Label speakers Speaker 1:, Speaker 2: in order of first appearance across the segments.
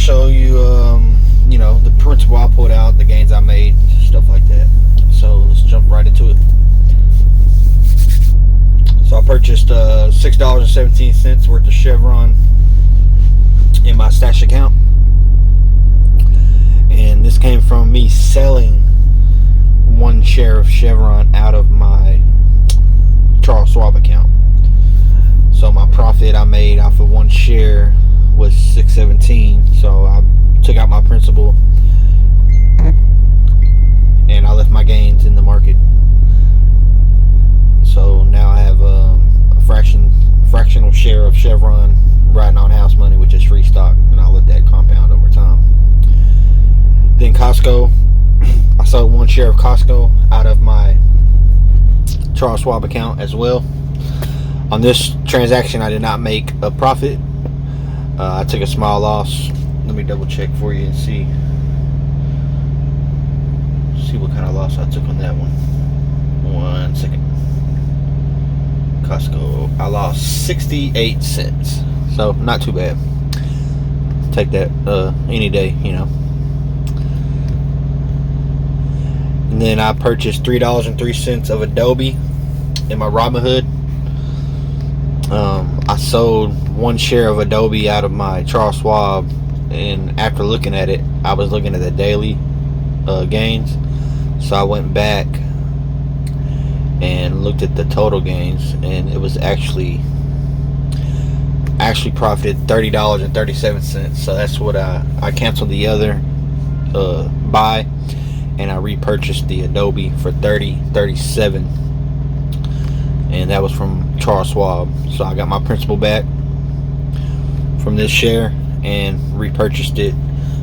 Speaker 1: show you, the principal I pulled out, the gains I made, stuff like that. So let's jump right into it. So I purchased $6.17 worth of Chevron in my stash account, and this came from me selling one share of Chevron out of my Charles Schwab account. So my profit I made off of one share was $6.17. So I took out my principal and I left my gains in the market. So now I have a fractional share of Chevron riding on house money, which is free stock, and I'll let that compound over time. Then Costco, I sold one share of Costco out of my Charles Schwab account as well. On this transaction, I did not make a profit. I took a small loss. Let me double check for you and see what kind of loss I took on that one. 1 second. Costco, I lost 68 cents. So not too bad. Take that any day, And then I purchased $3.03 of Adobe in my Robinhood. I sold one share of Adobe out of my Charles Schwab, and after looking at it, I was looking at the daily gains. So I went back and looked at the total gains, and it was actually profited $30.37. So that's what I canceled the other buy, and I repurchased the Adobe for $30.37, and that was from Charles Schwab. So I got my principal back from this share and repurchased it.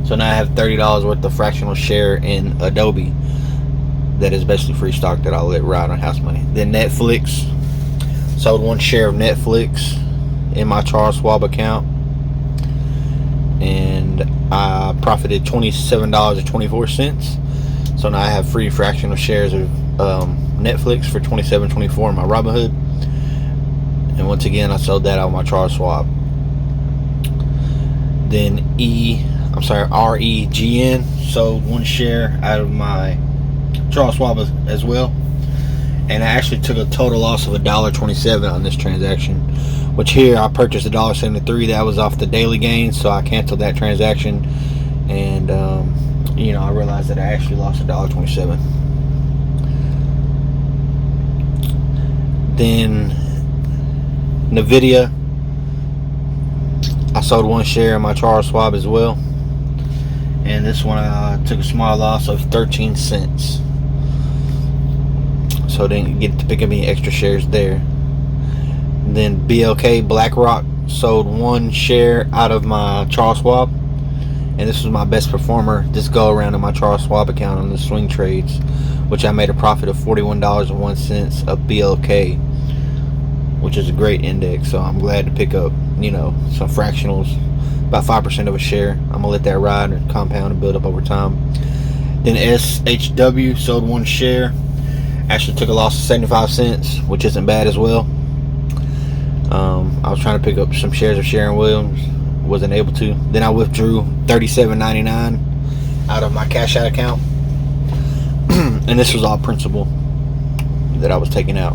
Speaker 1: So now I have $30 worth of fractional share in Adobe that is basically free stock that I'll let ride on house money. Then Netflix, sold one share of Netflix in my Charles Schwab account, and I profited $27.24. So now I have free fractional shares of Netflix for $27.24 in my Robinhood. And once again, I sold that out of my Charles Schwab. Then REGN, sold one share out of my Charles Schwab as well, and I actually took a total loss of $1.27 on this transaction, which here I purchased $1.73. That was off the daily gains, so I canceled that transaction, and I realized that I actually lost $1.27. Then Nvidia, I sold one share in my Charles Schwab as well, and this one I took a small loss of 13 cents. So I didn't get to pick up any extra shares there. And then BLK, BlackRock, sold one share out of my Charles Schwab, and this was my best performer this go around in my Charles Schwab account on the swing trades, which I made a profit of $41.01 of BLK, which is a great index. So I'm glad to pick up some fractionals, about 5% of a share. I'm gonna let that ride and compound and build up over time. Then SHW, sold one share, actually took a loss of 75 cents, which isn't bad as well. I was trying to pick up some shares of Sharon Williams, wasn't able to. Then I withdrew $37.99 out of my cash out account, and this was all principal that I was taking out.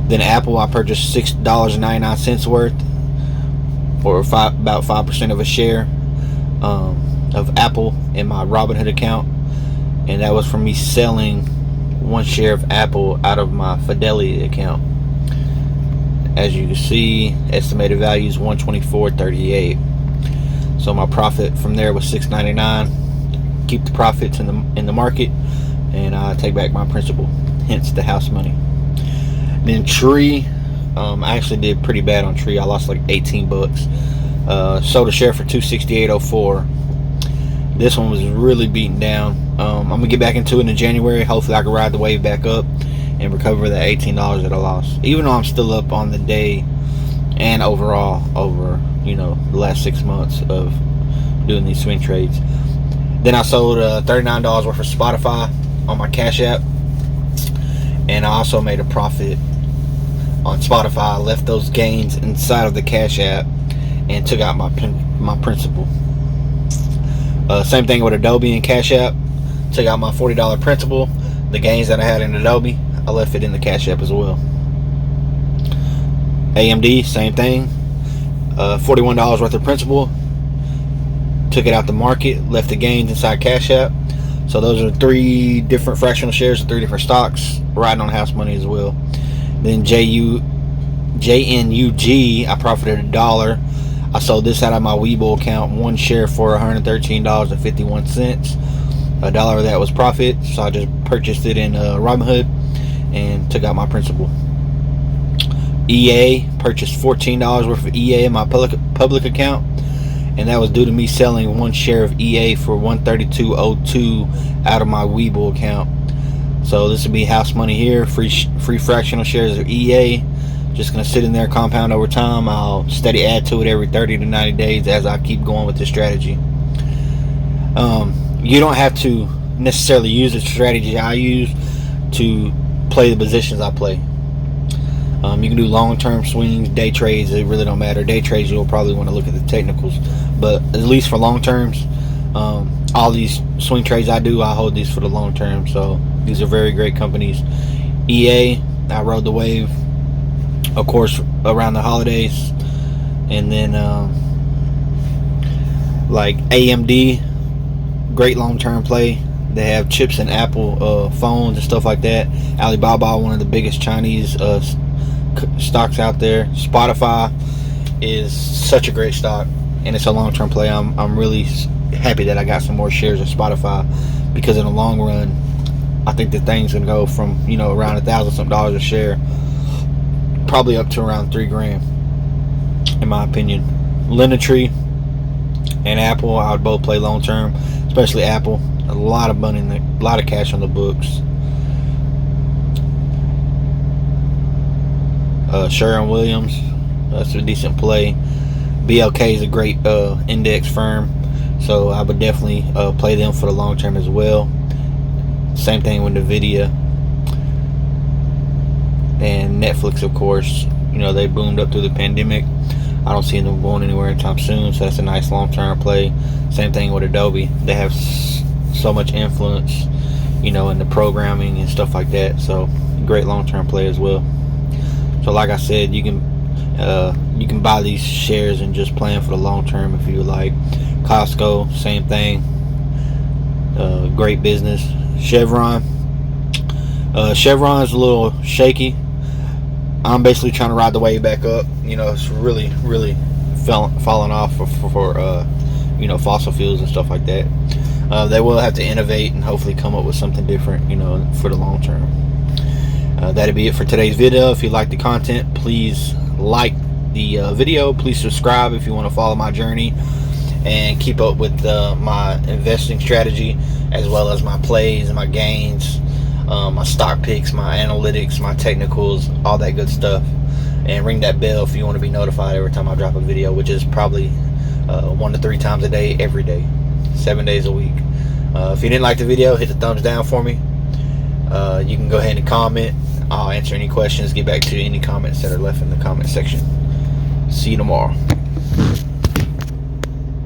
Speaker 1: Then Apple, I purchased $6.99 worth, or about 5% of a share of Apple in my Robinhood account, and that was from me selling one share of Apple out of my Fidelity account. As you can see, estimated value is $124.38. So my profit from there was $6.99. Keep the profits in the market, and I take back my principal, hence the house money. Then Tree, I actually did pretty bad on Tree. I lost like 18 bucks. Sold a share for $268.04. This one was really beaten down. I'm gonna get back into it in January. Hopefully I can ride the wave back up and recover that $18 that I lost, even though I'm still up on the day and overall over the last 6 months of doing these swing trades. Then I sold $39 worth of Spotify on my Cash App, and I also made a profit on Spotify. I left those gains inside of the Cash App and took out my principal. Same thing with Adobe and Cash App. Took out my $40 principal. The gains that I had in Adobe, I left it in the Cash App as well. AMD, same thing. $41 worth of principal. Took it out the market, left the gains inside Cash App. So those are 3 different fractional shares of 3 different stocks, riding on house money as well. Then JNUG, I profited $1. I sold this out of my Webull account, 1 share for $113.51. $1 of that was profit, so I just purchased it in Robinhood and took out my principal. EA, purchased $14 worth of EA in my public account, and that was due to me selling 1 share of EA for $132.02 out of my Webull account. So this would be house money here, free fractional shares of EA. Just gonna sit in there, compound over time. I'll steady add to it every 30 to 90 days as I keep going with this strategy. You don't have to necessarily use the strategy I use to play the positions I play. You can do long-term swings, day trades. It really don't matter. Day trades, you'll probably want to look at the technicals, but at least for long terms, all these swing trades I do, I hold these for the long term. So these are very great companies. EA, I rode the wave, of course, around the holidays. And then like AMD, great long-term play. They have chips in Apple phones and stuff like that. Alibaba, one of the biggest Chinese stocks out there. Spotify is such a great stock, and it's a long-term play. I'm really happy that I got some more shares of Spotify, because in the long run, I think the thing's gonna go from, you know, around $1,000 something a share, probably up to around $3,000, in my opinion. Linetree and Apple, I would both play long term, especially Apple. A lot of money, a lot of cash on the books. Sherwin-Williams, that's a decent play. BLK is a great index firm, so I would definitely play them for the long term as well. Same thing with Nvidia and Netflix, of course. You know, they boomed up through the pandemic. I don't see them going anywhere anytime soon, so that's a nice long-term play. Same thing with Adobe. They have so much influence, you know, in the programming and stuff like that. So great long-term play as well. So like I said, you can buy these shares and just plan for the long term if you like. Costco, same thing. Great business. Chevron is a little shaky. I'm basically trying to ride the wave back up. You know, it's really falling off for you know, fossil fuels and stuff like that. They will have to innovate and hopefully come up with something different, you know, for the long term. That'll be it for today's video. If you like the content, please like the video. Please subscribe if you want to follow my journey and keep up with my investing strategy, as well as my plays and my gains, my stock picks, my analytics, my technicals, all that good stuff. And ring that bell if you want to be notified every time I drop a video, which is probably 1 to 3 times a day, every day, 7 days a week. If you didn't like the video, hit the thumbs down for me. You can go ahead and comment. I'll answer any questions, get back to any comments that are left in the comment section. See you tomorrow.